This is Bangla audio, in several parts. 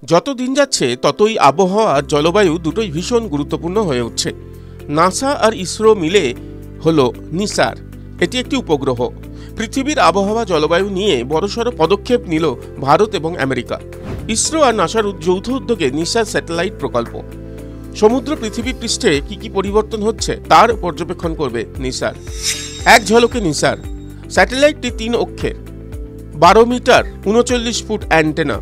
যত দিন যাচ্ছে ততই আবহাওয়া আর জলবায়ু দুটোই ভীষণ গুরুত্বপূর্ণ হয়ে উঠছে। নাসা আর ইসরো মিলে হলো নিসার। এটি একটি উপগ্রহ। পৃথিবীর আবহাওয়া জলবায়ু নিয়ে বড়সড় পদক্ষেপ নিল ভারত এবং আমেরিকা। ইসরো আর নাসার যৌথ উদ্যোগে নিসার স্যাটেলাইট প্রকল্প। সমুদ্র পৃথিবী পৃষ্ঠে কি কি পরিবর্তন হচ্ছে তার পর্যবেক্ষণ করবে নিসার। এক ঝলকে নিসার। স্যাটেলাইটটি 3 অক্ষের, 12 মিটার 39 ফুট অ্যান্টেনা,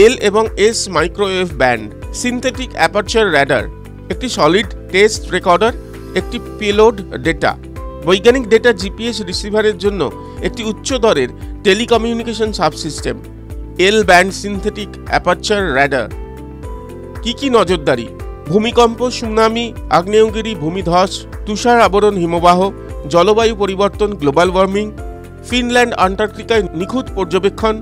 এল এবং S microwave band, synthetic aperture radar, একটি সলিড টেস্ট রেকর্ডার, একটি পেলোড ডেটা, বৈজ্ঞানিক ডেটা জিপিএস রিসিভারের জন্য একটি উচ্চ দরের টেলিকমিউনিকেশন সাবসিস্টেম, এল ব্যান্ড সিনথেটিক অ্যাপারচার র্যাডার। কি কি নজরদারি? ভূমিকম্প, সুনামি, আগ্নেয়গিরি, ভূমিধস, তুষার আবরণ হিমবাহ, জলবায়ু পরিবর্তন, গ্লোবাল ওয়ার্মিং, ফিনল্যান্ড আন্টার্কটিকায় নিখুঁত পর্যবেক্ষণ,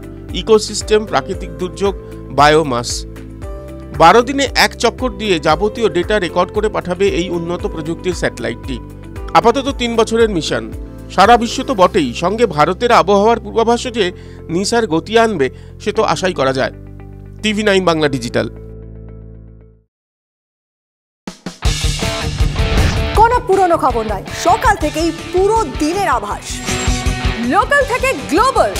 ইকোসিস্টেম, প্রাকৃতিক দুর্যোগ, বায়োমাস। 12 দিনে এক চক্কর দিয়ে যাবতীয় ডেটা রেকর্ড করে পাঠাবে এই উন্নত প্রযুক্তির স্যাটেলাইটটি। আপাতত 3 বছরের মিশন। সারা বিশ্ব তো বটেই, সঙ্গে ভারতের আবহাওয়ার পূর্বাভাসও যে নিসার গতি আনবে সে তো আশাই করা যায়। TV9 Bangla digital. কোনো পুরনো খবর নয়, সকাল থেকেই পুরো দিনের আভাস। লোকাল থেকে গ্লোবাল,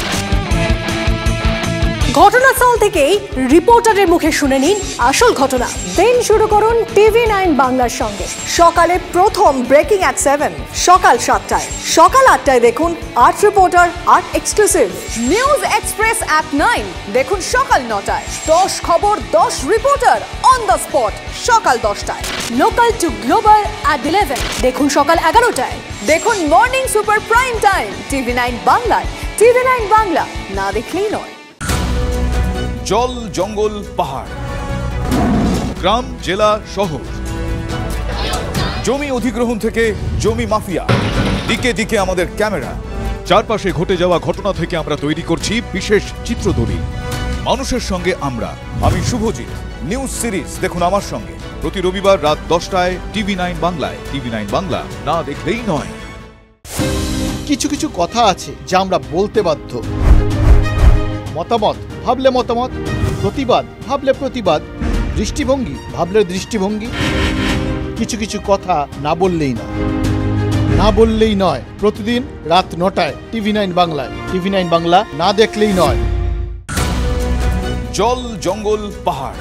ঘটনাস্থল থেকেই রিপোর্টারের মুখে শুনে নিন আসল ঘটনা। দিন শুরু করুন TV9 বাংলার সঙ্গে। সকালে প্রথম ব্রেকিং অ্যাট 7, সকাল 7টায়, সকাল 8টায় দেখুন 8 reporter 8 exclusive. News express at 9 দেখুন সকাল 9টায়। 10 খবর 10 রিপোর্টার অন দ্য স্পট সকাল 10টায়। লোকাল টু গ্লোবাল অ্যাট 11 দেখুন সকাল 11টায়। দেখুন morning super prime time TV9 বাংলায়। TV9 বাংলা, না দেখলেই নয়। জল, জঙ্গল, পাহাড়, গ্রাম, জেলা, শহর, জমি অধিগ্রহণ থেকে জমি মাফিয়া, দিকে দিকে আমাদের ক্যামেরা। চারপাশে ঘটে যাওয়া ঘটনা থেকে আমরা তৈরি করছি বিশেষ চিত্রদলিল। মানুষের সঙ্গে আমি শুভজিৎ। নিউজ সিরিজ দেখুন আমার সঙ্গে প্রতি রবিবার রাত 10টায় TV9 বাংলায়। TV9 বাংলা, না দেখলেই নয়। কিছু কিছু কথা আছে যা আমরা বলতে বাধ্য। মতামত ভাবলে মতামত, প্রতিবাদ ভাবলে প্রতিবাদ, দৃষ্টিভঙ্গি ভাবলে দৃষ্টিভঙ্গি। কিছু কিছু কথা না বললেই নয়, না বললেই নয়। প্রতিদিন রাত 9টায় TV9 বাংলায়। TV9 বাংলা, না দেখলেই নয়। জল, জঙ্গল, পাহাড়,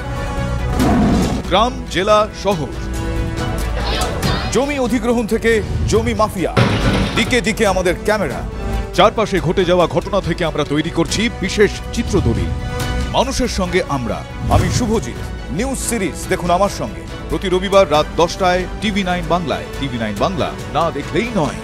গ্রাম, জেলা, শহর, জমি অধিগ্রহণ থেকে জমি মাফিয়া, দিকে দিকে আমাদের ক্যামেরা। চারপাশে ঘটে যাওয়া ঘটনা থেকে আমরা তৈরি করছি বিশেষ চিত্রদলিল। মানুষের সঙ্গে আমি শুভজিৎ। নিউজ সিরিজ দেখুন আমার সঙ্গে প্রতি রবিবার রাত 10টায় TV9 বাংলায়। TV9 বাংলা, না দেখলেই নয়।